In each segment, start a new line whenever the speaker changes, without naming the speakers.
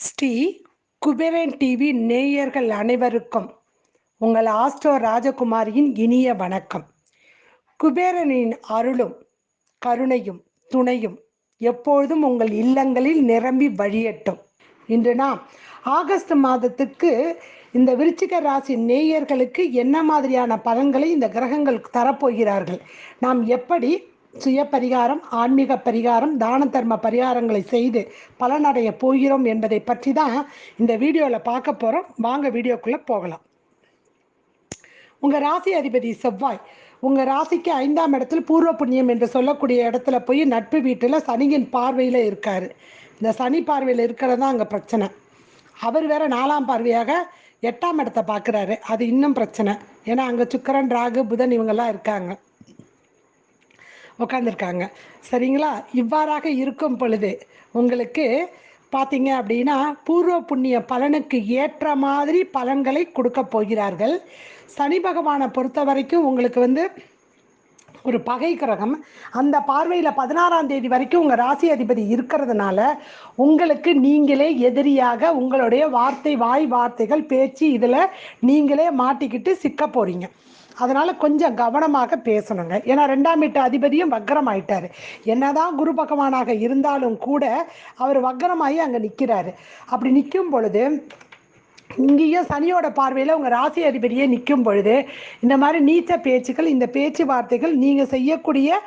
Sri Kuberan TV நேயர்கள் அனைவருக்கும் உங்கள் ஆஸ்ட்ரோ ராஜகுமாரியின் இனிய வணக்கம். குபேரனின் அருளும் கருணையும் துணையும் எப்பொழுதும் உங்கள் இல்லங்களில் நிரம்பி வழியட்டும். இன்று நாம் ஆகஸ்ட் மாதத்துக்கு இந்த விருச்சிக ராசி நேயர்களுக்கு என்ன மாதிரியான பலன்களை இந்த கிரகங்கள் தரப்போகிறார்கள், நாம் எப்படி சுய பரிகாரம், ஆன்மீக பரிகாரம், தான தர்ம பரிகாரங்களை செய்து பலனடைய போகிறோம் என்பதை பற்றி தான் இந்த வீடியோவில் பார்க்க போகிறோம். வாங்க வீடியோக்குள்ளே போகலாம். உங்கள் ராசி அதிபதி செவ்வாய் உங்கள் ராசிக்கு 5ஆம் இடத்தில் பூர்வ புண்ணியம் என்று சொல்லக்கூடிய இடத்துல போய் நட்பு வீட்டில் சனியின் பார்வையில் இருக்கார். இந்த சனி பார்வையில் இருக்கிறது தான் அங்கே பிரச்சனை. அவர் வேற 4ஆம் பார்வையாக 8ஆம் இடத்தை பார்க்குறாரு. அது இன்னும் பிரச்சனை. ஏன்னா அங்கே சுக்கிரன், ராகு, புதன் இவங்கெல்லாம் இருக்காங்க, உட்காந்துருக்காங்க. சரிங்களா? இவ்வாறாக இருக்கும் பொழுது உங்களுக்கு பார்த்தீங்க அப்படின்னா பூர்வ புண்ணிய பலனுக்கு ஏற்ற மாதிரி பலன்களை கொடுக்க போகிறார்கள். சனி பகவானை பொறுத்த வரைக்கும் உங்களுக்கு ஒரு பகை கிரகம். அந்த பார்வையில் 16ஆம் தேதி வரைக்கும் உங்கள் ராசி அதிபதி இருக்கிறதுனால உங்களுக்கு நீங்களே எதிரியாக உங்களுடைய வாய் வார்த்தைகள், பேச்சு இதில் நீங்களே மாட்டிக்கிட்டு சிக்க போகிறீங்க. அதனால் கொஞ்சம் கவனமாக பேசணுங்க. ஏன்னா 2ஆம் வீட்டு அதிபதியும் வக்ரம் ஆயிட்டார். என்னதான் குரு பகவானாக இருந்தாலும் கூட அவர் வக்ரமாகி அங்கே நிற்கிறாரு. அப்படி நிற்கும் பொழுது இங்கேயும் சனியோட பார்வையில் உங்கள் ராசி அதிபதியே நிற்கும் பொழுது இந்த மாதிரி நீச்ச பேச்சுக்கள், இந்த பேச்சு வார்த்தைகள், நீங்கள் செய்யக்கூடிய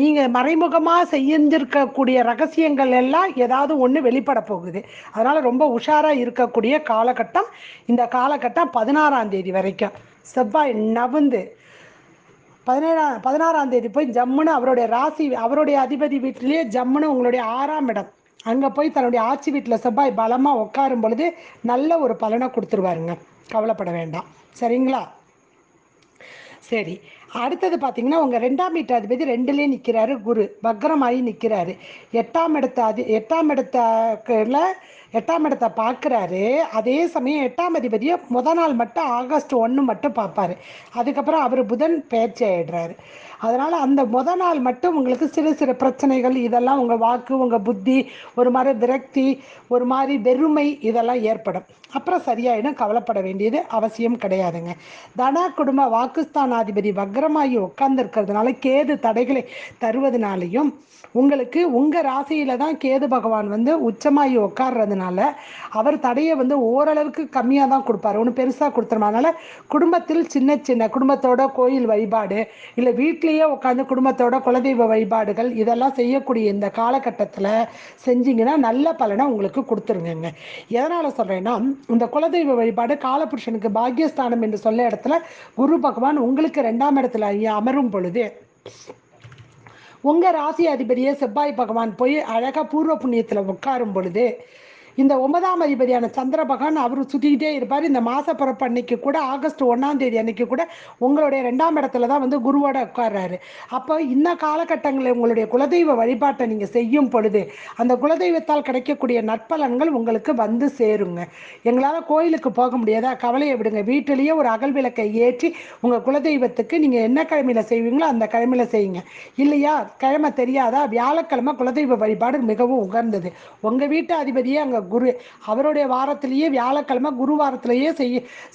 நீங்கள் மறைமுகமாக செஞ்சிருக்கக்கூடிய ரகசியங்கள் எல்லாம் ஏதாவது ஒன்று வெளிப்பட போகுது. அதனால் ரொம்ப உஷாராக இருக்கக்கூடிய காலகட்டம் இந்த காலகட்டம். 16ஆம் தேதி வரைக்கும் செவ்வாய் நவுந்து 16ஆம் தேதி போய் ஜம்முன்னு அவருடைய அதிபதி வீட்டிலேயே ஜம்முன்னு உங்களுடைய 6ஆம் இடம் அங்கே போய் தன்னுடைய ஆட்சி வீட்டில் செவ்வாய் பலமாக உட்காரும் பொழுது நல்ல ஒரு பலனை கொடுத்துருவாருங்க. கவலைப்பட வேண்டாம். சரிங்களா? சரி, அடுத்தது பார்த்தீங்கன்னா உங்கள் 2ஆம் வீட்டு அதிபதி 2லேயே நிற்கிறாரு. குரு வக்ரமாகி நிற்கிறாரு. 8ஆம் இடத்தை பார்க்குறாரு. அதே சமயம் 8ஆம் அதிபதியை முதல் நாள் மட்டும் ஆகஸ்ட் 1 மட்டும் பார்ப்பாரு. அதுக்கப்புறம் அவர் புதன் பெயர்ச்சி ஆகிடுறாரு. அதனால் அந்த முதல் நாள் மட்டும் உங்களுக்கு சிறு சிறு பிரச்சனைகள், இதெல்லாம் உங்கள் வாக்கு, உங்கள் புத்தி, ஒரு மாதிரி விரக்தி, ஒரு மாதிரி வெறுமை இதெல்லாம் ஏற்படும். அப்புறம் சரியாயிடும். கவலைப்பட வேண்டியது அவசியம் கிடையாதுங்க. தன குடும்ப வாக்குஸ்தானாதிபதி வக்ரமாகி உட்கார்ந்துருக்கிறதுனால கேது தடைகளை தருவதனாலையும் உங்களுக்கு உங்கள் ராசியில் தான் கேது பகவான் உச்சமாகி உட்கார்றதுனால அவர் தடையை ஓரளவுக்கு கம்மியாக தான் கொடுப்பார், ஒன்று பெருசாக கொடுத்துருமா. அதனால் குடும்பத்தில் சின்ன சின்ன குடும்பத்தோட கோயில் வழிபாடு, இல்லை வீட்டிலேயே உட்காந்து குடும்பத்தோட குலதெய்வ வழிபாடுகள் இதெல்லாம் செய்யக்கூடிய இந்த காலகட்டத்தில் செஞ்சிங்கன்னா நல்ல பலனை உங்களுக்கு கொடுத்துருங்க. எதனால் சொல்கிறேன்னா, இந்த குலதெய்வ வழிபாடு காலபுருஷனுக்கு பாக்கியஸ்தானம் என்று சொல்ல இடத்துல குரு பகவான் உங்களுக்கு 2ஆம் இடத்துல அமரும் பொழுது உங்கள் ராசி அதிபதியே செவ்வாய் பகவான் போய் அழகாக பூர்வ புண்ணியத்தில் உட்காரும் பொழுது இந்த 9ஆம் அதிபதியான சந்திர பகவான் அவர் சுற்றிக்கிட்டே இருப்பார். இந்த மாத பிறப்பு அன்னைக்கு கூட ஆகஸ்ட் 1ஆம் தேதி அன்னைக்கு கூட உங்களுடைய 2ஆம் இடத்துல தான் குருவோட உட்கார்றாரு. அப்போ இந்த காலகட்டங்களில் உங்களுடைய குலதெய்வ வழிபாட்டை நீங்கள் செய்யும் பொழுது அந்த குலதெய்வத்தால் கிடைக்கக்கூடிய நற்பலன்கள் உங்களுக்கு சேருங்க. எங்களால் கோயிலுக்கு போக முடியாதா? கவலையை விடுங்க. வீட்டிலேயே ஒரு அகல் விளக்கை ஏற்றி உங்கள் குலதெய்வத்துக்கு நீங்கள் என்ன கிழமையில் செய்வீங்களோ அந்த கிழமையில் செய்யுங்க. இல்லையா, கிழமை தெரியாதா? வியாழக்கிழமை குலதெய்வ வழிபாடு மிகவும் உகந்தது. உங்கள் வீட்டு அதிபதியே அங்கே குரு, அவருடைய வாரத்திலேயே வியாழக்கிழமை குரு வாரத்திலேயே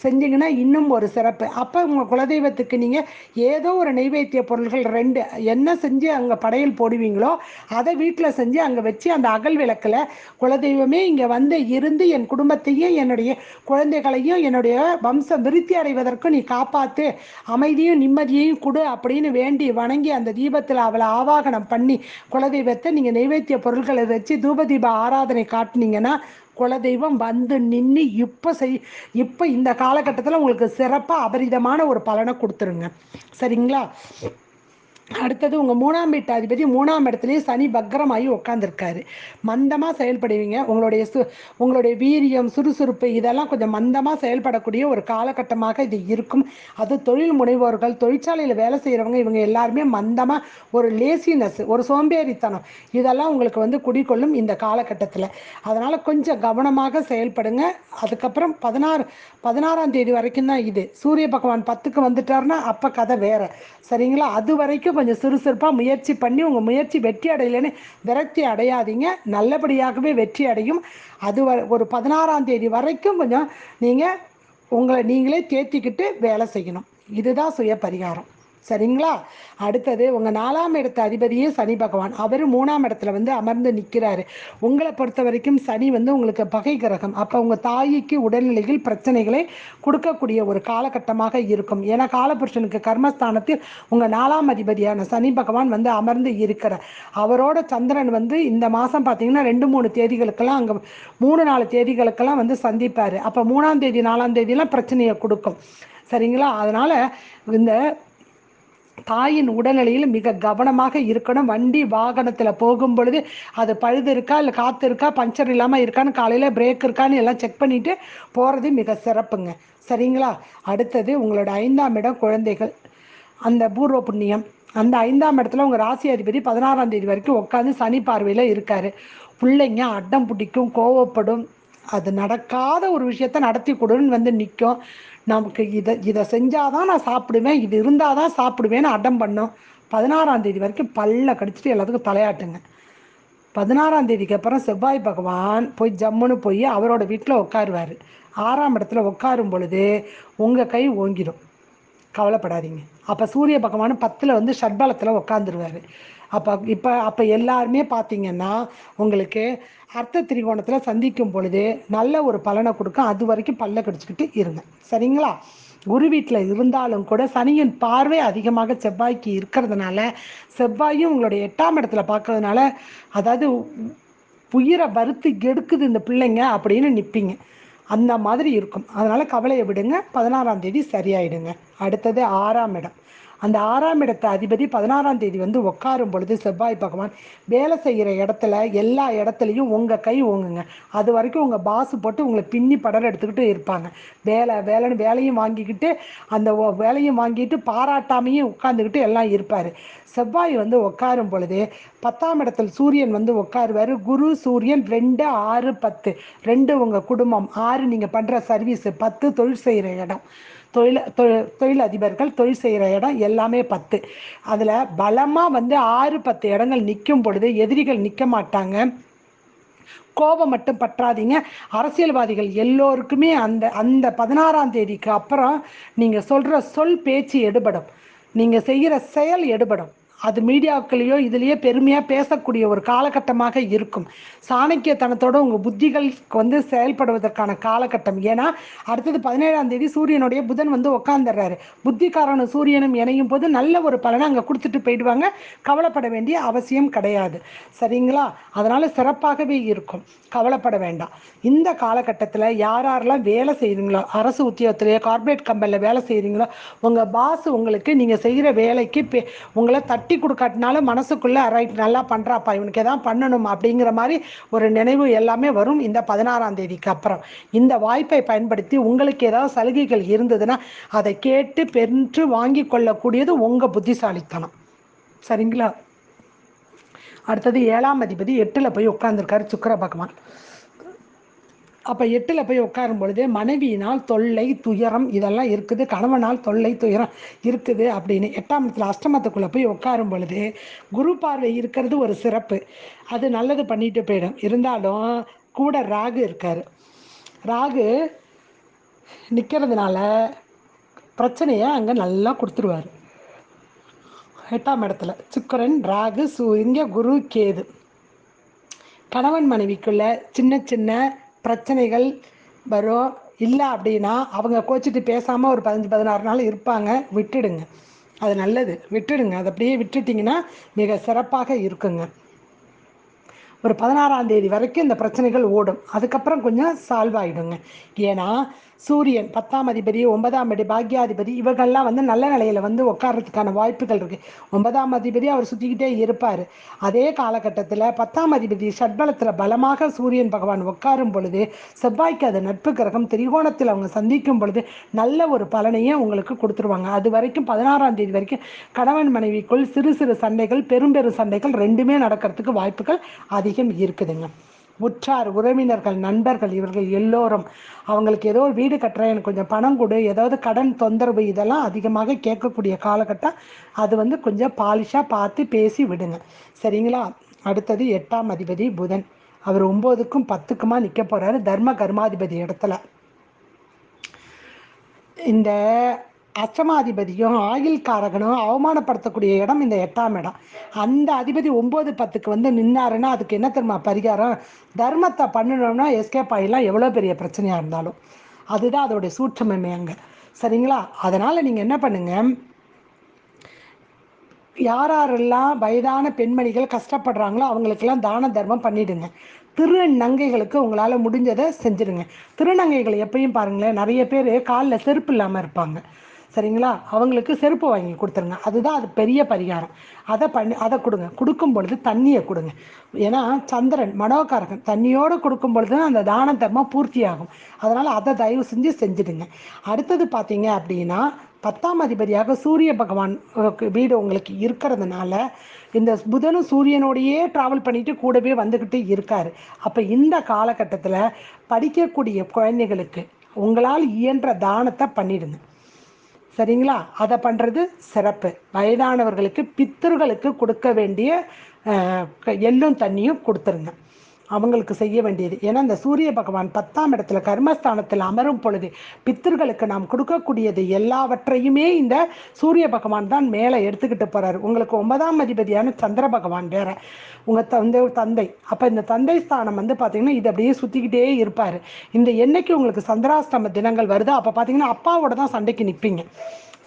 செஞ்சீங்கன்னா இன்னும் ஒரு சிறப்பு. அப்போ உங்கள் குலதெய்வத்துக்கு நீங்கள் ஏதோ ஒரு நெய்வேத்திய பொருள்கள் 2 என்ன செஞ்சு அங்கே படையல் போடுவீங்களோ அதை வீட்டில் செஞ்சு அங்கே வச்சு அந்த அகல் விளக்கில் குலதெய்வமே இங்கே இருந்து என் குடும்பத்தையும் என்னுடைய குழந்தைகளையும் என்னுடைய வம்சம் விருத்தி அடைவதற்கு நீ காப்பாற்று, அமைதியும் நிம்மதியையும் கொடு அப்படின்னு வேண்டி வணங்கி அந்த தீபத்தில் அவளை ஆவாகனம் பண்ணி குலதெய்வத்தை நீங்கள் நெய்வேத்திய பொருட்களை வச்சு தூபதீப ஆராதனை காட்டினீங்கன்னா குலதெய்வம் நின்று இப்போ இந்த காலகட்டத்தில் உங்களுக்கு சிறப்பாக அபரிதமான ஒரு பலனை கொடுத்துருங்க. சரிங்களா? அடுத்தது உங்கள் 3ஆம் வீட்டு அதிபதி 3ஆம் இடத்துலேயே சனி வக்ரமாகி உட்காந்துருக்காரு. மந்தமாக செயல்படுவீங்க. உங்களுடைய வீரியம், சுறுசுறுப்பு இதெல்லாம் கொஞ்சம் மந்தமாக செயல்படக்கூடிய ஒரு காலகட்டமாக இது இருக்கும். அது தொழில் முனைவோர்கள், தொழிற்சாலையில் வேலை செய்கிறவங்க இவங்க எல்லாருமே மந்தமாக ஒரு லேசினஸ், ஒரு சோம்பேறித்தனம் இதெல்லாம் உங்களுக்கு குடிக்கொள்ளும் இந்த காலகட்டத்தில். அதனால் கொஞ்சம் கவனமாக செயல்படுங்க. அதுக்கப்புறம் 16ஆம் தேதி வரைக்கும் தான் இது. சூரிய பகவான் 10க்கு வந்துட்டார்னா அப்போ கதை வேறு. சரிங்களா? அது வரைக்கும் கொஞ்சம் சுறுசுறுப்பாக முயற்சி பண்ணி உங்கள் முயற்சி வெற்றி அடையலைன்னு விரக்தி அடையாதீங்க, நல்லபடியாகவே வெற்றி அடையும். அது ஒரு 16ஆம் தேதி வரைக்கும் கொஞ்சம் நீங்கள் உங்களை நீங்களே தேத்திக்கிட்டு வேலை செய்யணும். இதுதான் சுய பரிகாரம். சரிங்களா? அடுத்தது உங்கள் 4ஆம் இடத்து அதிபதியே சனி பகவான். அவர் 3ஆம் இடத்துல வந்து அமர்ந்து நிற்கிறாரு. உங்களை பொறுத்த வரைக்கும் சனி வந்து உங்களுக்கு பகை கிரகம். அப்போ உங்கள் தாய்க்கு உடல்நிலையில் பிரச்சனைகளை கொடுக்கக்கூடிய ஒரு காலகட்டமாக இருக்கும். ஏன்னா காலபுருஷனுக்கு கர்மஸ்தானத்தில் உங்கள் 4ஆம் அதிபதியான சனி பகவான் வந்து அமர்ந்து இருக்கிறார். அவரோட சந்திரன் வந்து இந்த மாதம் பார்த்தீங்கன்னா 2-3 தேதிகளுக்கெல்லாம் அங்கே 3-4 தேதிகளுக்கெல்லாம் வந்து சந்திப்பார். அப்போ 3ஆம் தேதி 4ஆம் தேதியெல்லாம் பிரச்சனையை கொடுக்கும். சரிங்களா? அதனால் இந்த தாயின் உடல்நிலையில் மிக கவனமாக இருக்கணும். வண்டி வாகனத்தில் போகும் பொழுது அது பழுது இருக்கா, இல்லை காற்று இருக்கா, பஞ்சர் இல்லாமல் இருக்கான்னு, காலையில் பிரேக் இருக்கான்னு எல்லாம் செக் பண்ணிவிட்டு போகிறது மிக சிறப்புங்க. சரிங்களா? அடுத்தது உங்களோட 5ஆம் இடம் குழந்தைகள், அந்த பூர்வ புண்ணியம். அந்த 5ஆம் இடத்துல உங்கள் ராசி அதிபதி 16ஆம் தேதி வரைக்கும் உட்காந்து சனி பார்வையில் இருக்கார். பிள்ளைங்க அடம் பிடிக்கும், கோவப்படும், அது நடக்காத ஒரு விஷயத்த நடத்தி கொடுன்னு வந்து நிற்கும். நமக்கு இதை செஞ்சாதான் நான் சாப்பிடுவேன், இது இருந்தால் தான் சாப்பிடுவேன்னு அடம் பண்ணும். 16ஆம் தேதி வரைக்கும் பல்ல கடிச்சிட்டு எல்லாத்துக்கும் தலையாட்டுங்க. 16ஆம் தேதிக்கு அப்புறம் செவ்வாய் பகவான் போய் ஜம்முன்னு போய் அவரோட வீட்டில் உட்காருவார். 6ஆம் இடத்துல உட்காரும் பொழுது உங்கள் கை ஓங்கிடும், கவலைப்படாதீங்க. அப்போ சூரிய பகவான் 10ல் வந்து ஷட்பலத்தில் உட்காந்துருவார். அப்போ எல்லாருமே பார்த்தீங்கன்னா உங்களுக்கு அர்த்த திரிகோணத்தில் சந்திக்கும் பொழுது நல்ல ஒரு பலனை கொடுக்கும். அது வரைக்கும் பல்ல கடிச்சிக்கிட்டு இருங்க. சரிங்களா? குரு வீட்டில் இருந்தாலும் கூட சனியின் பார்வை அதிகமாக செவ்வாய்க்கு இருக்கிறதுனால, செவ்வாயும் உங்களுடைய 8ஆம் இடத்துல பார்க்கறதுனால, அதாவது உயிரை வறுத்து எடுக்குது இந்த பிள்ளைங்க அப்படின்னு நிற்பீங்க. அந்த மாதிரி இருக்கும். அதனால் கவலையை விடுங்க. 16ஆம் தேதி சரியாயிடுங்க. அடுத்தது 6ஆம் இடம். அந்த 6ஆம் இடத்து அதிபதி 16ஆம் தேதி வந்து உட்காரும் பொழுது செவ்வாய் பகவான் வேலை செய்கிற இடத்துல எல்லா இடத்துலையும் உங்கள் கை ஓங்குங்க. அது வரைக்கும் உங்கள் பாசு போட்டு உங்களை பின்னி படம் எடுத்துக்கிட்டு இருப்பாங்க. வேலைன்னு வேலையும் வாங்கிக்கிட்டு அந்த வேலையும் வாங்கிட்டு பாராட்டாமையும் உட்காந்துக்கிட்டு எல்லாம் இருப்பார். செவ்வாய் வந்து உட்காரும் பொழுது 10ஆம் இடத்தில் சூரியன் வந்து உட்காருவார். குரு சூரியன் 2, 6, 10. 2 உங்கள் குடும்பம், 6 நீங்கள் பண்ணுற சர்வீஸு, 10 தொழில் செய்கிற இடம், தொழில் அதிபர்கள் தொழில் செய்கிற இடம் எல்லாமே 10. அதில் பலமாக வந்து 6-10 இடங்கள் நிற்கும் பொழுது எதிரிகள் நிற்க மாட்டாங்க. கோபம் மட்டும் பற்றாதீங்க. அரசியல்வாதிகள் எல்லோருக்குமே அந்த அந்த 16ஆம் தேதிக்கு அப்புறம் நீங்கள் சொல்கிற சொல் பேச்சு எடுபடும், நீங்கள் செய்கிற செயல் எடுபடும். அது மீடியாக்களையோ இதுலேயோ பெருமையாக பேசக்கூடிய ஒரு காலகட்டமாக இருக்கும். சாணக்கியத்தனத்தோடு உங்கள் புத்திகள் வந்து செயல்படுவதற்கான காலகட்டம். ஏன்னா அடுத்தது 17ஆம் தேதி சூரியனுடைய புதன் வந்து உட்காந்துடுறாரு. புத்திக்காரனும் சூரியனும் இணையும் போது நல்ல ஒரு பலனை அங்கே கொடுத்துட்டு போயிடுவாங்க. கவலைப்பட வேண்டிய அவசியம் கிடையாது. சரிங்களா? அதனால் சிறப்பாகவே இருக்கும், கவலைப்பட வேண்டாம். இந்த காலகட்டத்தில் யாரெல்லாம் வேலை செய்கிறீங்களோ, அரசு உத்தியோகத்திலேயோ கார்பரேட் கம்பெனியில் வேலை செய்கிறீங்களோ, உங்கள் பாஸ் உங்களுக்கு நீங்கள் செய்கிற வேலைக்கு உங்களை தட்டி கொடுக்காட்டினாலும் மனசுக்குள்ளே ரைட் நல்லா பண்ணுறாப்பா, இவனுக்கு எதாவது பண்ணணும் அப்படிங்கிற மாதிரி ஒரு நினைவு எல்லாமே வரும் இந்த 16ஆம் தேதிக்கு அப்புறம். இந்த வாய்ப்பை பயன்படுத்தி உங்களுக்கு ஏதாவது சலுகைகள் இருந்ததுன்னா அதை கேட்டு பெற்று வாங்கி கொள்ளக்கூடியது உங்கள் புத்திசாலித்தனம். சரிங்களா? அடுத்தது 7ஆம் அதிபதி 8ல் போய் உட்கார்ந்துருக்காரு சுக்கிர பகவான். அப்போ 8ல் போய் உட்காரும் பொழுது மனைவியினால் தொல்லை துயரம் இதெல்லாம் இருக்குது, கணவனால் தொல்லை துயரம் இருக்குது அப்படின்னு 8ஆம் இடத்துல அஷ்டமத்துக்குள்ளே போய் உட்காரும் பொழுது குரு பார்வை இருக்கிறது ஒரு சிறப்பு, அது நல்லது பண்ணிட்டு போயிடும். இருந்தாலும் கூட ராகு இருக்கார். ராகு நிற்கிறதுனால பிரச்சனையை அங்கே நல்லா கொடுத்துருவார். 8ஆம் இடத்துல சுக்கிரன், ராகு, இங்கே குரு, கேது. கணவன் மனைவிக்குள்ள சின்ன சின்ன பிரச்சனைகள் வரும். இல்லை அப்படின்னா அவங்க கோச்சிட்டு பேசாமல் ஒரு 15-16 நாள் இருப்பாங்க. விட்டுடுங்க, அது நல்லது. விட்டுடுங்க, அதை அப்படியே விட்டுட்டிங்கன்னா மிக சிறப்பாக இருக்குங்க. ஒரு 16ஆம் தேதி வரைக்கும் இந்த பிரச்சனைகள் ஓடும். அதுக்கப்புறம் கொஞ்சம் சால்வ் ஆகிடுங்க. ஏன்னா சூரியன் 10ஆம் அதிபதி, 9ஆம் அதிபதி, பாக்யாதிபதி இவங்கள்லாம் வந்து நல்ல நிலையில் வந்து உட்கார்றதுக்கான வாய்ப்புகள் இருக்குது. 9ஆம் அதிபதி அவர் சுற்றிக்கிட்டே இருப்பார். அதே காலகட்டத்தில் 10ஆம் அதிபதி ஷட்பலத்தில் பலமாக சூரியன் பகவான் உட்காரும் பொழுது செவ்வாய்க்கு அது நட்பு கிரகம், திரிகோணத்தில் அவங்க சந்திக்கும் பொழுது நல்ல ஒரு பலனையும் உங்களுக்கு கொடுத்துருவாங்க. அது வரைக்கும் 16ஆம் தேதி வரைக்கும் கணவன் மனைவிக்குள் சிறு சிறு சண்டைகள், பெரும் சண்டைகள் ரெண்டுமே நடக்கிறதுக்கு வாய்ப்புகள் அதிகம் இருக்குதுங்க. உற்றார் உறவினர்கள் நண்பர்கள் இவர்கள் எல்லோரும் அவங்களுக்கு ஏதோ ஒரு வீடு கட்டுறேன், எனக்கு கொஞ்சம் பணம் கொடு, ஏதாவது கடன் தொந்தரவு இதெல்லாம் அதிகமாக கேட்கக்கூடிய காலகட்டம். அது வந்து கொஞ்சம் பாலிஷாக பார்த்து பேசி விடுங்க, சரிங்களா? அடுத்தது 8ஆம் அதிபதி புதன். அவர் 9க்கும் 10க்குமா நிற்க போகிறாரு தர்ம கர்மாதிபதி இடத்துல. இந்த அஷ்டமாதிபதியும் ஆயுள் காரகனும் அவமானப்படுத்தக்கூடிய இடம் இந்த 8ஆம் இடம். அந்த அதிபதி 9 10க்கு வந்து நின்னாருன்னா அதுக்கு என்ன தெரியுமா பரிகாரம்? தர்மத்தை பண்ணணும்னா எஸ்கேப் ஆகிடலாம், எவ்வளோ பெரிய பிரச்சனையாக இருந்தாலும். அதுதான் அதோடைய சூட்சமே அங்கே, சரிங்களா? அதனால் நீங்கள் என்ன பண்ணுங்க, யாரெல்லாம் வயதான பெண்மணிகள் கஷ்டப்படுறாங்களோ அவங்களுக்கெல்லாம் தான தர்மம் பண்ணிடுங்க. திருநங்கைகளுக்கு உங்களால் முடிஞ்சதை செஞ்சுடுங்க. திருநங்கைகள் எப்பயும் பாருங்களேன், நிறைய பேர் காலில் செருப்பு இல்லாமல் இருப்பாங்க, சரிங்களா? அவங்களுக்கு செருப்பு வாங்கி கொடுத்துருங்க. அதுதான் அது பெரிய பரிகாரம். அதை கொடுங்க. கொடுக்கும் பொழுது தண்ணியை கொடுங்க. ஏன்னா சந்திரன் மனோகாரகன், தண்ணியோடு கொடுக்கும் பொழுது தான் அந்த தான தர்மம் பூர்த்தி ஆகும். அதனால் அதை தயவு செஞ்சு செஞ்சுடுங்க. அடுத்தது பார்த்தீங்க அப்படின்னா 10ஆம் அதிபதியாக சூரிய பகவான் வீடு உங்களுக்கு இருக்கிறதுனால இந்த புதனும் சூரியனோடையே ட்ராவல் பண்ணிட்டு கூடவே வந்துக்கிட்டு இருக்காரு. அப்போ இந்த காலகட்டத்தில் படிக்கக்கூடிய குழந்தைகளுக்கு உங்களால் இயன்ற தானத்தை பண்ணிடுங்க, சரிங்களா? அதை பண்ணுறது சிறப்பு. வயதானவர்களுக்கு பித்தர்களுக்கு கொடுக்க வேண்டிய எள்ளும் தண்ணியும் கொடுத்துருங்க, அவங்களுக்கு செய்ய வேண்டியது. ஏன்னா இந்த சூரிய பகவான் 10ஆம் இடத்துல கர்மஸ்தானத்தில் அமரும் பொழுது பித்தர்களுக்கு நாம் கொடுக்கக்கூடியது எல்லாவற்றையுமே இந்த சூரிய பகவான் தான் மேலே எடுத்துக்கிட்டு போகிறார். உங்களுக்கு 9ஆம் அதிபதியான சந்திர பகவான் வேற உங்கள் தந்தை. அப்போ இந்த தந்தை ஸ்தானம் வந்து பார்த்தீங்கன்னா இது அப்படியே சுற்றிக்கிட்டே இருப்பார். இந்த என்னைக்கு உங்களுக்கு சந்திராஷ்டம தினங்கள் வருதோ அப்போ பார்த்தீங்கன்னா அப்பாவோட தான் சண்டைக்கு நிற்பீங்க,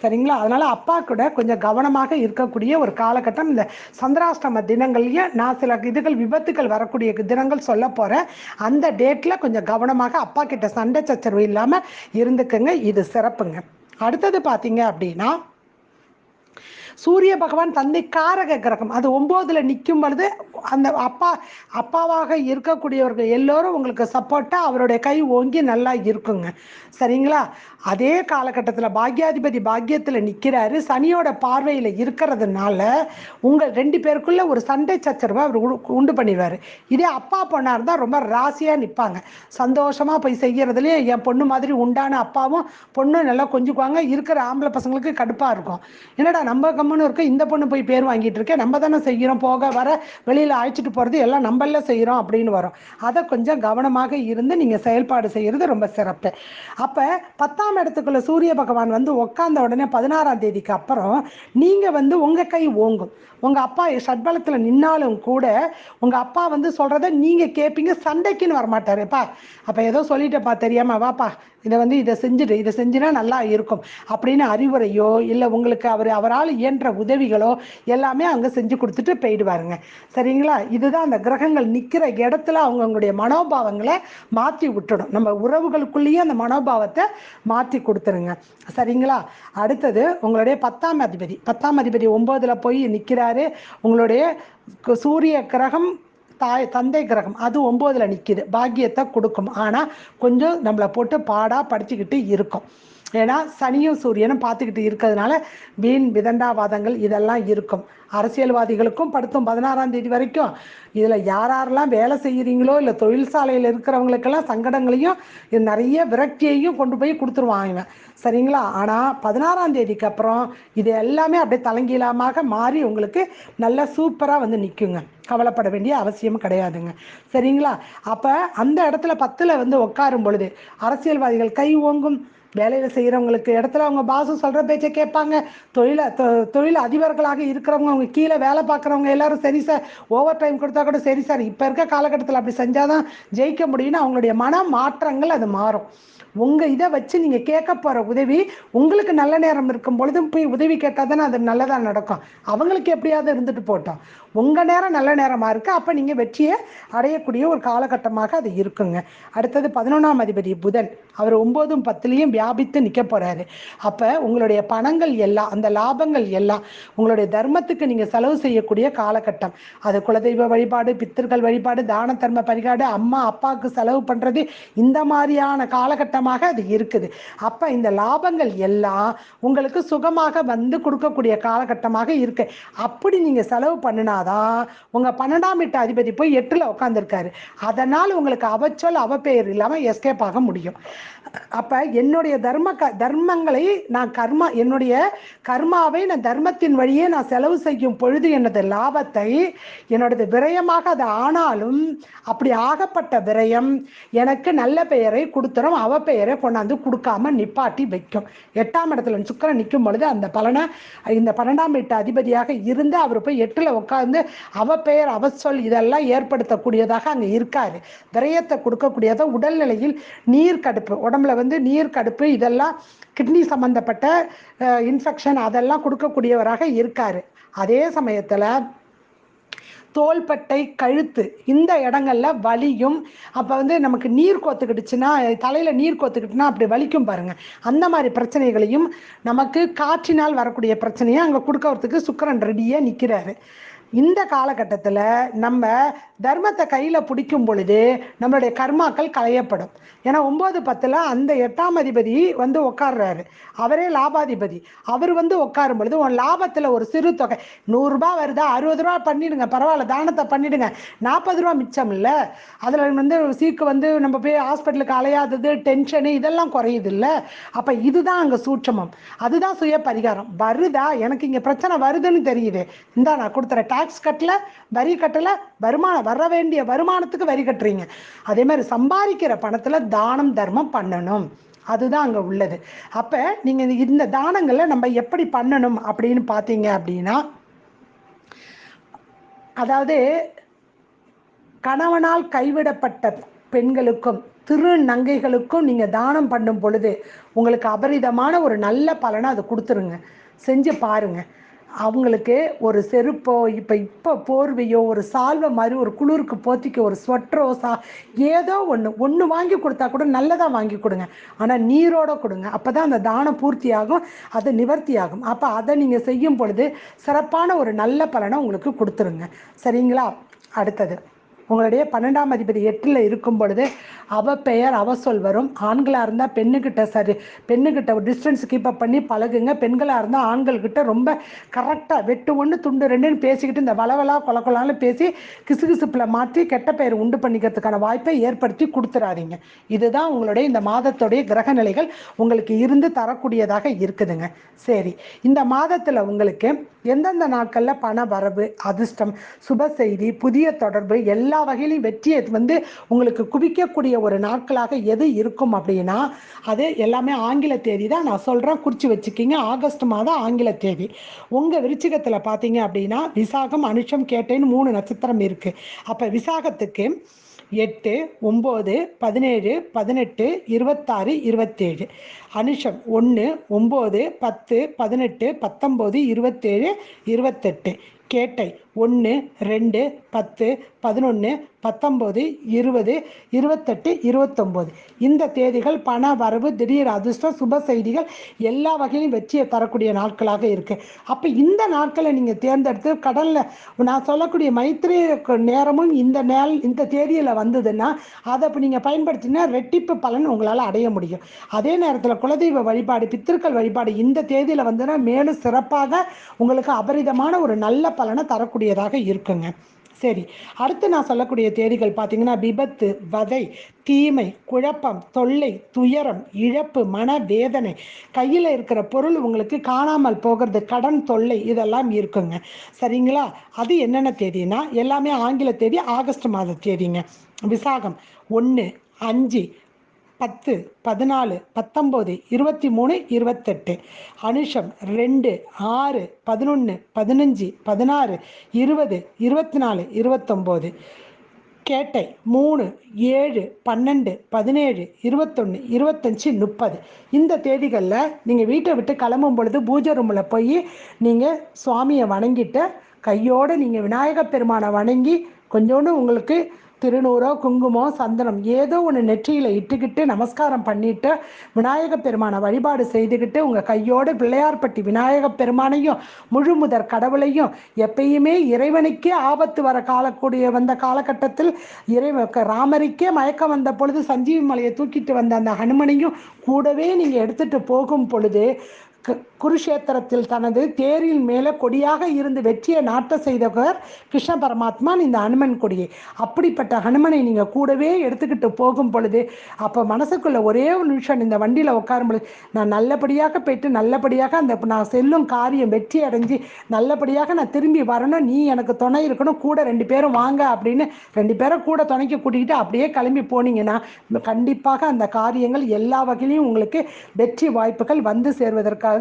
சரிங்களா? அதனால் அப்பா கூட கொஞ்சம் கவனமாக இருக்கக்கூடிய ஒரு காலகட்டம் இந்த சந்திராஷ்டம தினங்கள்லேயே. நான் சில விபத்துகள் வரக்கூடிய தினங்கள் சொல்ல போகிறேன். அந்த டேட்டில் கொஞ்சம் கவனமாக அப்பா கிட்ட சண்டை சச்சரவு இல்லாமல் இருந்துக்குங்க, இது சிறப்புங்க. அடுத்தது பார்த்தீங்க அப்படின்னா சூரிய பகவான் தந்தை காரக கிரகம், அது 9ல் நிற்கும் பொழுது அந்த அப்பாவாக இருக்கக்கூடியவர்கள் எல்லோரும் உங்களுக்கு சப்போர்ட்டாக அவருடைய கை ஓங்கி நல்லா இருக்குங்க, சரிங்களா? அதே காலகட்டத்தில் பாக்யாதிபதி பாக்கியத்தில் நிற்கிறாரு, சனியோட பார்வையில் இருக்கிறதுனால உங்கள் 2 பேருக்குள்ள ஒரு சண்டை சச்சரவை அவர் உண்டு பண்ணிடுவார். இதே அப்பா பொண்ணாக இருந்தால் ரொம்ப ராசியாக நிற்பாங்க, சந்தோஷமாக போய் செய்கிறதுலேயே என் பொண்ணு மாதிரி உண்டான அப்பாவும் பொண்ணும் நல்லா கொஞ்சுக்குவாங்க. இருக்கிற ஆம்பளை பசங்களுக்கு கடுப்பாக இருக்கும், என்னடா நம்ம கம்முன்னு இருக்க, இந்த பொண்ணு போய் பேர் வாங்கிட்டு இருக்கேன், நம்ம தானே செய்கிறோம், போக வர வெளியில் அழைச்சிட்டு போகிறது எல்லாம் நம்மள செய்கிறோம் அப்படின்னு வரும். அதை கொஞ்சம் கவனமாக இருந்து நீங்கள் செயல்பாடு செய்கிறது ரொம்ப சிறப்பு. அப்போ 10ஆம் இடத்துக்குள்ள சூரிய பகவான் வந்து உட்கார்ந்த உடனே 16ஆம் தேதிக்கு அப்புறம் நீங்கள் வந்து உங்கள் கை ஓங்கும். உங்கள் அப்பா சட்பலத்தில் நின்னாலும் கூட உங்கள் அப்பா வந்து சொல்கிறத நீங்கள் கேட்பீங்க, சண்டைக்குன்னு வரமாட்டாருப்பா. அப்போ ஏதோ சொல்லிட்டப்பா தெரியாமல், வாப்பா இதை செஞ்சுட்டு இதை செஞ்சுனா நல்லா இருக்கும் அப்படின்னு அறிவுரையோ இல்லை உங்களுக்கு அவரால் இயன்ற உதவிகளோ எல்லாமே அங்கே செஞ்சு கொடுத்துட்டு போயிடுவாருங்க, சரிங்களா? இதுதான் அந்த கிரகங்கள் நிற்கிற இடத்துல அவங்களுடைய மனோபாவங்களை மாற்றி விட்டுடும். நம்ம உறவுகளுக்குள்ளேயே அந்த மனோபாவத்தை மாற்றி கொடுத்துருங்க, சரிங்களா? அடுத்தது உங்களுடைய 10ஆம் அதிபதி 9ல் போய் நிற்கிறாரு. உங்களுடைய சூரிய கிரகம் தந்தை கிரகம் அது 9ல் நிற்கிது, பாக்கியத்தை கொடுக்கும். ஆனால் கொஞ்சம் நம்மளை போட்டு படுத்திக்கிட்டு இருக்கும். ஏன்னா சனியும் சூரியனும் பார்த்துக்கிட்டு இருக்கிறதுனால வீண் விதண்டாவாதங்கள் இதெல்லாம் இருக்கும். அரசியல்வாதிகளுக்கும் படுத்தும் 16ஆம் தேதி வரைக்கும். இதில் யாரெல்லாம் வேலை செய்கிறீங்களோ இல்லை தொழில் சாலையில் இருக்கிறவங்களுக்கெல்லாம் சங்கடங்களையும் நிறைய விரக்தியையும் கொண்டு போய் கொடுத்துருவாங்க, சரிங்களா? ஆனால் 16ஆம் தேதிக்கு அப்புறம் இது எல்லாமே அப்படியே தலைங்கீழமாக மாறி உங்களுக்கு நல்லா சூப்பராக வந்து நிற்குங்க, கவலைப்பட வேண்டிய அவசியம் கிடையாதுங்க, சரிங்களா? அப்போ அந்த இடத்துல 10ல் வந்து உட்காரும் பொழுது அரசியல்வாதிகள் கை ஓங்கும். வேலையில் செய்கிறவங்களுக்கு இடத்துல அவங்க பாசு சொல்கிற பேச்சை கேட்பாங்க. தொழில் அதிபர்களாக இருக்கிறவங்க அவங்க கீழே வேலை பார்க்குறவங்க எல்லாரும் சரி சார், ஓவர் டைம் கொடுத்தா கூட சரி சார், இப்போ இருக்க காலகட்டத்தில் அப்படி செஞ்சாதான் ஜெயிக்க முடியும்னு அவங்களுடைய மன மாற்றங்கள் அது மாறும். உங்கள் இதை வச்சு நீங்கள் கேட்க போகிற உதவி உங்களுக்கு நல்ல நேரம் இருக்கும் பொழுதும் போய் உதவி கேட்டால் தானே அது நல்லதாக நடக்கும். அவங்களுக்கு எப்படியாவது இருந்துட்டு போட்டோம், உங்கள் நேரம் நல்ல நேரமாக இருக்குது, அப்போ நீங்கள் வெற்றியை அடையக்கூடிய ஒரு காலகட்டமாக அது இருக்குங்க. அடுத்தது 11ஆம் அதிபதி புதன், அவர் 9ம் 10லையும் வியாபித்து நிற்க போகிறாரு. அப்போ உங்களுடைய பணங்கள் எல்லாம் அந்த லாபங்கள் எல்லாம் உங்களுடைய தர்மத்துக்கு நீங்கள் செலவு செய்யக்கூடிய காலகட்டம். அது குலதெய்வ வழிபாடு, பித்தர்கள் வழிபாடு, தான தர்ம பரிகாடு, அம்மா அப்பாவுக்கு செலவு பண்ணுறது, இந்த மாதிரியான காலகட்டம் காலகட்டமாக அது இருக்குது. அப்போ இந்த லாபங்கள் எல்லாம் உங்களுக்கு சுகமாக வந்து கொடுக்கக்கூடிய காலகட்டமாக இருக்கு. அப்படி நீங்கள் செலவு பண்ணினாதான் உங்கள் 12ஆம் வீட்டு அதிபதி போய் 8ல் உட்காந்துருக்காரு. அதனால் உங்களுக்கு அவச்சொல் அவப்பெயர் இல்லாமல் எஸ்கேப் ஆக முடியும். அப்போ என்னுடைய தர்மங்களை நான் என்னுடைய கர்மாவை நான் தர்மத்தின் வழியே நான் செலவு செய்யும் பொழுது எனது லாபத்தை என்னோடது விரயமாக அது ஆனாலும் அப்படி ஆகப்பட்ட விரயம் எனக்கு நல்ல பெயரை கொடுத்துரும், அவ பெயரை கொண்டாந்து கொடுக்காம நிப்பாட்டி வைக்கும். 8ஆம் இடத்துல சுக்கிரன் நிற்கும் பொழுது அந்த பலனை இந்த 12ஆம் வீட்டு அதிபதியாக இருந்து அவர் போய் 8ல் உட்கார்ந்து அவ பெயர் அவ சொல் இதெல்லாம் ஏற்படுத்தக்கூடியதாக அங்கே இருக்காரு. விரயத்தை கொடுக்கக்கூடியதாக உடல்நிலையில் நீர்க்கடுப்பு, உடம்புல நீர்க்கடுப்பு இதெல்லாம் கிட்னி சம்பந்தப்பட்ட இன்ஃபெக்ஷன் அதெல்லாம் கொடுக்கக்கூடியவராக இருக்காரு. அதே சமயத்தில் தோள்பட்டை கழுத்து இந்த இடங்கள்ல வலியும். அப்போ நமக்கு நீர் கோத்துக்கிடுச்சுன்னா, தலையில் நீர் கோத்துக்கிட்டுனா அப்படி வலிக்கும் பாருங்க. அந்த மாதிரி பிரச்சனைகளையும் நமக்கு காற்றினால் வரக்கூடிய பிரச்சனையை அங்கே கொடுக்கறதுக்கு சுக்கிரன் ரெடியாக நிற்கிறாரு. இந்த காலகட்டத்தில் நம்ம தர்மத்தை கையில் பிடிக்கும் பொழுது நம்மளுடைய கர்மாக்கள் களையப்படும். ஏன்னா 9, 10ல் அந்த 8ஆம் அதிபதி உட்கார்றாரு. அவரே லாபாதிபதி. அவர் உட்காரும் பொழுது உன் லாபத்தில் ஒரு சிறு தொகை 100 ரூபாய் வருதா, 60 ரூபா பண்ணிடுங்க, பரவாயில்ல தானத்தை பண்ணிடுங்க, 40 ரூபா மிச்சம் இல்லை. அதில் சீக்கு நம்ம போய் ஹாஸ்பிட்டலுக்கு அலையாதது, டென்ஷனு இதெல்லாம் குறையுது இல்லை. அப்போ இதுதான் அங்கே சூட்சமம். அதுதான் சுய பரிகாரம். வருதா, எனக்கு இங்கே பிரச்சனை வருதுன்னு தெரியுது, இந்தா நான் கொடுத்துறேன். டாக்ஸ் கட்டல, வரி கட்டல, வருமானம் வர வேண்டிய வருமானத்துக்கு வரி கட்டுறீங்க. அதே மாதிரி சம்பாதிக்கிற பணத்துல தானம் தர்மம் பண்ணணும். அதுதான் அங்க உள்ளது. அப்ப நீங்க இந்த தானங்களை நம்ம எப்படி பண்ணணும் அப்படின்னு பார்த்தீங்க அப்படின்னா, அதாவது கணவனால் கைவிடப்பட்ட பெண்களுக்கும் திருநங்கைகளுக்கும் நீங்க தானம் பண்ணும் பொழுது உங்களுக்கு அபரிதமான ஒரு நல்ல பலனை அது கொடுத்துருங்க. செஞ்சு பாருங்க. அவங்களுக்கு ஒரு செருப்போ இப்போ போர்வையோ ஒரு சால்வை மாதிரி ஒரு குளிருக்கு போத்திக்க ஒரு ஸ்வெட்டரோ ஏதோ ஒன்று வாங்கி கொடுத்தா கூட நல்லதாக வாங்கி கொடுங்க. ஆனால் நீரோட கொடுங்க. அப்போ தான் அந்த தானம் பூர்த்தி ஆகும், அது நிவர்த்தி ஆகும். அப்போ அதை நீங்கள் செய்யும் பொழுது சிறப்பான ஒரு நல்ல பலனை உங்களுக்கு கொடுத்துருங்க. சரிங்களா? அடுத்தது உங்களுடைய 12ஆம் அதிபதி 8ல் இருக்கும் பொழுது அவ பெயர் அவ சொல் வரும். ஆண்களாக இருந்தால் பெண்ணுக்கிட்ட ஒரு டிஸ்டன்ஸ் கீப்பப் பண்ணி பழகுங்க. பெண்களாக இருந்தால் ஆண்கள்கிட்ட ரொம்ப கரெக்டாக வெட்டு 1 துண்டு 2ன்னு பேசிக்கிட்டு இந்த வளவலா கொலக்கொலான்னு பேசி கிசுகிசுப்பில் மாற்றி கெட்ட பெயர் உண்டு பண்ணிக்கிறதுக்கான வாய்ப்பை ஏற்படுத்தி கொடுத்துடாதீங்க. இதுதான் உங்களுடைய இந்த மாதத்துடைய கிரக நிலைகள் உங்களுக்கு இருந்து தரக்கூடியதாக இருக்குதுங்க. சரி, இந்த மாதத்தில் உங்களுக்கு எந்தெந்த நாட்களில் பண வரவு, அதிர்ஷ்டம், சுப செய்தி, புதிய தொடர்பு எல்லா வகையிலும் வெற்றியை உங்களுக்கு குவிக்கக்கூடிய ஒரு நாட்களாக எது இருக்கும் அப்படின்னா அது எல்லாமே ஆங்கில தேதி தான் நான் சொல்றேன், குறிச்சு வச்சுக்கிங்க. ஆகஸ்ட் மாதம் ஆங்கில தேதி. உங்க விருச்சிகத்துல பாத்தீங்க அப்படின்னா விசாகம், அனுஷம், கேட்டைன்னு 3 நட்சத்திரம் இருக்கு. அப்ப விசாகத்துக்கு 8, 9, 17, 18, 26, 27. அனுஷம் 1, 9, 10, 18, 19, 27, 28. கேட்டை 1, 2, 10, 11, 19, 20, 28, 29. இந்த தேதிகள் பண வரவு, திடீர் அதிர்ஷ்டம், சுப செய்திகள் எல்லா வகையிலும் வெற்றியை தரக்கூடிய நாட்களாக இருக்கு. அப்போ இந்த நாட்களை நீங்கள் தேர்ந்தெடுத்து கடலில் நான் சொல்லக்கூடிய மைத்திரி நேரமும் இந்த தேதியில் வந்ததுன்னா அதை இப்போ நீங்கள் பயன்படுத்தினா ரெட்டிப்பு பலன் உங்களால் அடைய முடியும். அதே நேரத்தில் குலதெய்வ வழிபாடு, பித்திருக்கள் வழிபாடு இந்த தேதியில் வந்துன்னா மேலும் சிறப்பாக உங்களுக்கு அபரிதமான ஒரு நல்ல பலனை தரக்கூடியதாக இருக்குங்க. சரி, அடுத்து நான் சொல்லக்கூடிய தேதிகள் பார்த்தீங்கன்னா விபத்து, வதை, தீமை, குழப்பம், தொல்லை, துயரம், இழப்பு, மன வேதனை, கையில் இருக்கிற பொருள் உங்களுக்கு காணாமல் போகிறது, கடன் தொல்லை இதெல்லாம் இருக்குங்க. சரிங்களா? அது என்னென்ன தேதினா எல்லாமே ஆங்கில தேதி, ஆகஸ்ட் மாத தேதிங்க. விசாகம் 1, 5, 10, 14, 19, 23, 28. அனுஷம் 2, 6, 11, 15, 16, 20, 24, 29. கேட்டை 3, 7, 12, 17, 21, 25, 30. இந்த தேதிகளில் நீங்கள் வீட்டை விட்டு கிளம்பும் பொழுது பூஜை ரூமில் போய் நீங்கள் சுவாமியை வணங்கிட்டு கையோடு நீங்கள் விநாயகப் பெருமானை வணங்கி கொஞ்சோண்டு உங்களுக்கு திருநூறோ குங்குமம் சந்தனம் ஏதோ ஒன்று நெற்றியில் இட்டுக்கிட்டு நமஸ்காரம் பண்ணிட்டு விநாயக பெருமானை வழிபாடு செய்துக்கிட்டு உங்கள் கையோடு பிள்ளையார்பட்டி விநாயக பெருமானையும் முழுமுதற் கடவுளையும் எப்பயுமே இறைவனுக்கே ஆபத்து வர வந்த காலகட்டத்தில் ராமருக்கே மயக்கம் வந்த பொழுது சஞ்சீவி மலையை தூக்கிட்டு வந்த அந்த ஹனுமனையும் கூடவே நீங்கள் எடுத்துட்டு போகும் பொழுது குருஷேத்திரத்தில் தனது தேரில் மேலே கொடியாக இருந்து வெற்றியை நாட்ட செய்தவர் கிருஷ்ண பரமாத்மா இந்த ஹனுமன் கொடியை. அப்படிப்பட்ட ஹனுமனை நீங்கள் கூடவே எடுத்துக்கிட்டு போகும் பொழுது அப்போ மனசுக்குள்ள ஒரே ஒரு நிமிஷம் இந்த வண்டியில் உட்காரும் பொழுது நான் நல்லபடியாக போயிட்டு நல்லபடியாக அந்த நான் செல்லும் காரியம் வெற்றி அடைஞ்சு நல்லபடியாக நான் திரும்பி வரணும், நீ எனக்கு துணை இருக்கணும், கூட 2 பேரும் வாங்க அப்படின்னு 2 பேரும் கூட துணைக்கு கூட்டிக்கிட்டு அப்படியே கிளம்பி போனீங்கன்னா கண்டிப்பாக அந்த காரியங்கள் எல்லா வகையிலையும் உங்களுக்கு வெற்றி வாய்ப்புகள் வந்து சேர்வதற்காக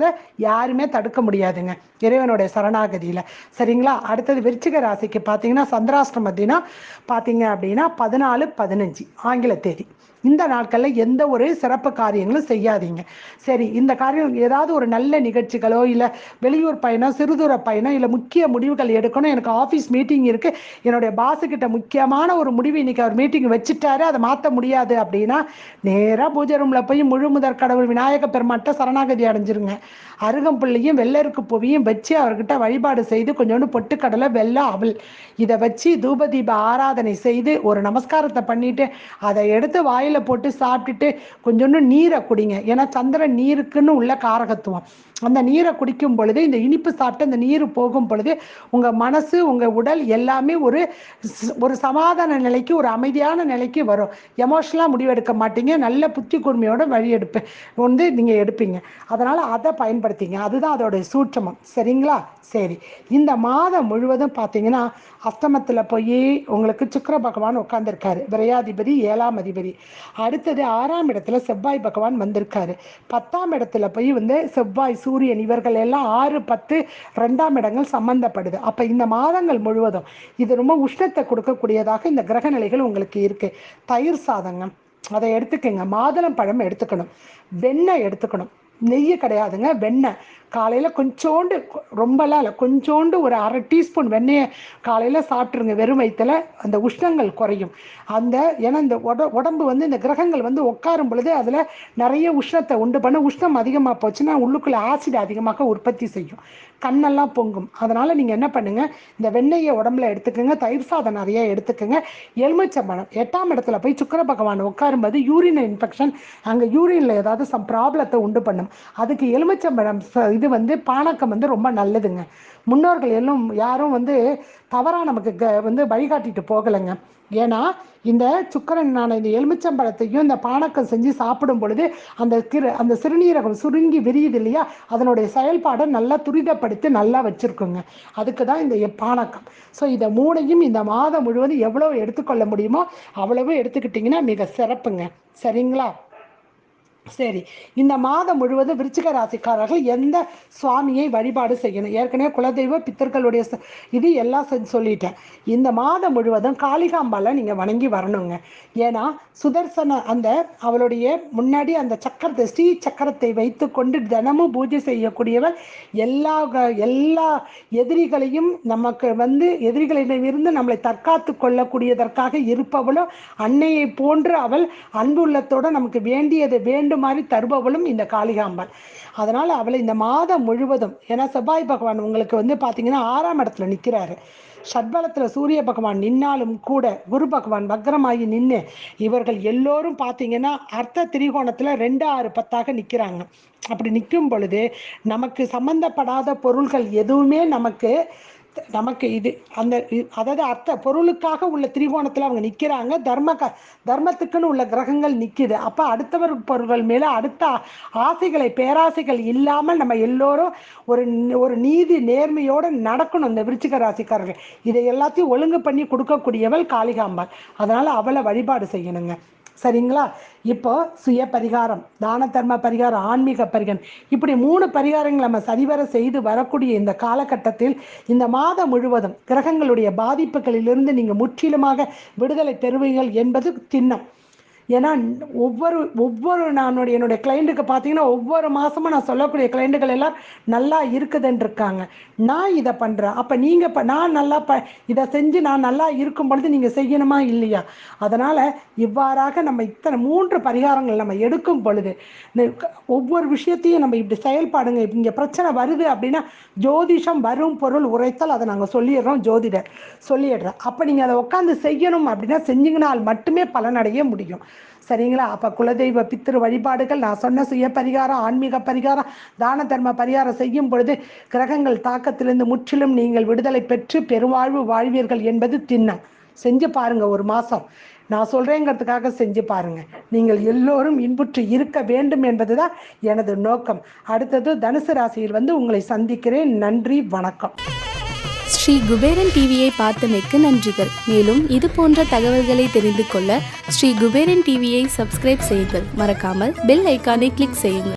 யாருமே தடுக்க முடியாதுங்க இறைவனுடைய சரணாகதியில. சரிங்களா? அடுத்தது விருச்சிக ராசிக்கு பார்த்தீங்கன்னா சந்திராஷ்டம தினம் பார்த்தீங்க அப்படின்னா 14-15 ஆங்கில தேதி. இந்த நாட்களில் எந்த ஒரு சிறப்பு காரியங்களும் செய்யாதீங்க. சரி, இந்த காரியம் ஏதாவது ஒரு நல்ல நிகழ்ச்சிகளோ இல்லை வெளியூர் பயணம் சிறுதூர பயணம் இல்லை முக்கிய முடிவுகள் எடுக்கணும், எனக்கு ஆஃபீஸ் மீட்டிங் இருக்குது, என்னுடைய பாசுக்கிட்ட முக்கியமான ஒரு முடிவு இன்னைக்கு அவர் மீட்டிங் வச்சுட்டாரு, அதை மாற்ற முடியாது அப்படின்னா நேராக பூஜை ரூமில் போய் முழுமுதற் கடவுள் விநாயக பெருமாட்ட சரணாகதி அடைஞ்சிருங்க. அருகம்புள்ளியும் வெள்ளருக்கு பூவியும் வச்சு அவர்கிட்ட வழிபாடு செய்து கொஞ்சோண்டு பொட்டுக்கடலை வெள்ளம் அவள் இதை வச்சு தூபதீப ஆராதனை செய்து ஒரு நமஸ்காரத்தை பண்ணிட்டு அதை எடுத்து வாயில் போட்டு சாப்பிட்டுட்டு கொஞ்சோண்டு நீரை குடிங்க. ஏன்னா சந்திரன் நீருக்குன்னு உள்ள காரகத்துவம். அந்த நீரை குடிக்கும் பொழுது இந்த இனிப்பு சாப்பிட்டு அந்த நீர் போகும் பொழுது உங்க மனசு உங்க உடல் எல்லாமே ஒரு சமாதான நிலைக்கு ஒரு அமைதியான நிலைக்கு வரும். எமோஷனலா முடிவெடுக்க மாட்டீங்க, நல்ல புத்தி கூர்மையோட வழி நீங்க எடுப்பீங்க. அதனால அதை பயன்படுத்திங்க. அதுதான் அதோட சூட்சமம். சரிங்களா? சரி, இந்த மாதம் முழுவதும் பார்த்தீங்கன்னா அஸ்தமத்தில் போய் உங்களுக்கு சுக்கிர பகவான் உட்கார்ந்துருக்காரு, விரையாதிபதி 7ஆம் அதிபதி. அடுத்தது 6ஆம் இடத்துல செவ்வாய் பகவான் வந்திருக்காரு. 10ஆம் இடத்துல போய் செவ்வாய் சூரியன் இவர்கள் எல்லாம் 6, 10 2ஆம் இடங்கள் சம்பந்தப்படுது. அப்ப இந்த மாதங்கள் முழுவதும் இது ரொம்ப உஷ்ணத்தை கொடுக்கக்கூடியதாக இந்த கிரக நிலைகள் உங்களுக்கு இருக்கு. தயிர் சாதங்க அதை எடுத்துக்கங்க, மாதுளம் பழம் எடுத்துக்கணும், வெண்ணெய் எடுத்துக்கணும், நெய் கிடையாதுங்க, வெண்ணெய். காலையில் கொஞ்சோண்டு, ரொம்பலாம் இல்லை, கொஞ்சோண்டு ஒரு 1/2 டீஸ்பூன் வெண்ணெயை காலையில் சாப்பிட்ருங்க. வெறும் வயிற்றுல அந்த உஷ்ணங்கள் குறையும். ஏன்னா இந்த உடம்பு இந்த கிரகங்கள் உட்காரும் பொழுது அதில் நிறைய உஷ்ணத்தை உண்டு பண்ண, உஷ்ணம் அதிகமாக போச்சுன்னா உள்ளுக்குள்ளே ஆசிட் அதிகமாக உற்பத்தி செய்யும், கண்ணெல்லாம் பொங்கும். அதனால் நீங்கள் என்ன பண்ணுங்கள், இந்த வெண்ணெயை உடம்புல எடுத்துக்கோங்க, தயிர் சாதம் நிறைய எடுத்துக்கோங்க. எலுமிச்சம்பழம் 8ஆம் இடத்துல போய் சுக்கிர பகவான் உட்காரும்போது யூரின் இன்ஃபெக்ஷன், அங்கே யூரினில் ஏதாவது ப்ராப்ளத்தை உண்டு பண்ணும். அதுக்கு எலுமிச்சம்பழம் இது பானக்கம் ரொம்ப நல்லதுங்க. முன்னோர்கள் எல்லாம் யாரும் தவறாக நமக்கு வழிகாட்டிட்டு போகலைங்க. ஏன்னா இந்த சுக்கரனான இந்த எலுமிச்சம்பழத்தையும் இந்த பானக்கம் செஞ்சு சாப்பிடும் பொழுது அந்த சிறுநீரகம் சுருங்கி விரியுது இல்லையா, அதனுடைய செயல்பாடை நல்லா துரிதப்படுத்தி நல்லா வச்சிருக்குங்க. அதுக்கு தான் இந்த பானக்கம். ஸோ இதை 3ஐயும் இந்த மாதம் முழுவதும் எவ்வளவு எடுத்துக்கொள்ள முடியுமோ அவ்வளவு எடுத்துக்கிட்டிங்கன்னா மிக சிறப்புங்க. சரிங்களா? சரி, இந்த மாதம் முழுவதும் விருச்சிக ராசிக்காரர்கள் எந்த சுவாமியை வழிபாடு செய்யணும்? ஏற்கனவே குலதெய்வ பித்தர்களுடைய இது எல்லாம் சொல்லிட்டேன். இந்த மாதம் முழுவதும் காளிகாம்பால நீங்க வணங்கி வரணுங்க. ஏன்னா சுதர்சன அவளுடைய முன்னாடி அந்த சக்கரத்தை, ஸ்ரீ சக்கரத்தை வைத்து கொண்டு தினமும் பூஜை செய்யக்கூடியவர். எல்லா எதிரிகளையும் நமக்கு எதிரிகளிடமிருந்து நம்மளை தற்காத்து கொள்ளக்கூடியதற்காக இருப்பவளும் அன்னையை போன்று அவள் அன்புள்ளத்தோட நமக்கு வேண்டியது மாதிரி தருபவளும் இந்த காளிகாம்பாள். அதனால அவளை இந்த மாதம் முழுவதும், ஏன்னா செவ்வாய் பகவான் உங்களுக்கு பாத்தீங்கன்னா 6ஆம் இடத்துல நிற்கிறாரு. ஷட்பலத்துல சூரிய பகவான் நின்னாலும் கூட குரு பகவான் வக்ரமாகி நின்று இவர்கள் எல்லோரும் பார்த்தீங்கன்னா அர்த்த திரிகோணத்துல 2, 6, 10 நிற்கிறாங்க. அப்படி நிற்கும் பொழுது நமக்கு சம்பந்தப்படாத பொருள்கள் எதுவுமே நமக்கு இது அதாவது அர்த்த பொருளுக்காக உள்ள திரிகோணத்தில் அவங்க நிற்கிறாங்க. தர்மத்துக்குன்னு உள்ள கிரகங்கள் நிற்குது. அப்போ அடுத்தவர் பொருள்கள் மேலே அடுத்த ஆசைகளை பேராசைகள் இல்லாமல் நம்ம எல்லோரும் ஒரு நீதி நேர்மையோடு நடக்கணும். இந்த விருச்சிக ராசிக்காரர்கள் இதை எல்லாத்தையும் ஒழுங்கு பண்ணி கொடுக்கக்கூடியவள் காளிகாம்பாள். அதனால அவளை வழிபாடு செய்யணுங்க. சரிங்களா? இப்போ சுய பரிகாரம், தான தர்ம பரிகாரம், ஆன்மீக பரிகாரம், இப்படி 3 பரிகாரங்கள் நம்ம சரிவர செய்து வரக்கூடிய இந்த காலகட்டத்தில் இந்த மாதம் முழுவதும் கிரகங்களுடைய பாதிப்புகளிலிருந்து நீங்க முற்றிலுமாக விடுதலை பெறுவீர்கள் என்பது திண்ணம். ஏன்னா ஒவ்வொரு ஒவ்வொரு என்னுடைய கிளைண்ட்டுக்கு பார்த்தீங்கன்னா ஒவ்வொரு மாதமும் நான் சொல்லக்கூடிய கிளைண்ட்டுகள் எல்லாம் நல்லா இருக்குதுன்னு இருக்காங்க. நான் இதை பண்ணுறேன், அப்போ நீங்கள் நான் நல்லா இதை செஞ்சு நான் நல்லா இருக்கும் பொழுது நீங்கள் செய்யணுமா இல்லையா? அதனால் இவ்வாறாக நம்ம இத்தனை 3 பரிகாரங்கள் நம்ம எடுக்கும் பொழுது ஒவ்வொரு விஷயத்தையும் நம்ம இப்படி செயல்பாடுங்க. இங்கே பிரச்சனை வருது அப்படின்னா ஜோதிஷம் வரும் பொருள் உரைத்தல், அதை நாங்கள் சொல்லிடுறோம், ஜோதிடர் சொல்லிடுறேன். அப்போ நீங்கள் அதை உட்காந்து செய்யணும் அப்படின்னா செஞ்சிங்கனால் மட்டுமே பலனடைய முடியும். சரிங்களா? அப்போ குலதெய்வ பித்திரு வழிபாடுகள், நான் சொன்ன சுய பரிகாரம், ஆன்மீக பரிகாரம், தான தர்ம பரிகாரம் செய்யும் பொழுது கிரகங்கள் தாக்கத்திலிருந்து முற்றிலும் நீங்கள் விடுதலை பெற்று பெருவாழ்வு வாழ்வீர்கள் என்பது திண்ணம். செஞ்சு பாருங்க, ஒரு மாதம் நான் சொல்கிறேங்கிறதுக்காக செஞ்சு பாருங்கள். நீங்கள் எல்லோரும் இன்புற்று இருக்க வேண்டும் என்பது தான் எனது நோக்கம். அடுத்தது தனுசு ராசியில் உங்களை சந்திக்கிறேன். நன்றி, வணக்கம்.
ஸ்ரீ குபேரன் டிவியை பார்த்தமைக்கு நன்றிகள். மேலும் இது போன்ற தகவல்களை தெரிந்து கொள்ள ஸ்ரீ குபேரன் டிவியை சப்ஸ்கிரைப் செய்யுங்கள். மறக்காமல் பெல் ஐக்கானை கிளிக் செய்யுங்கள்.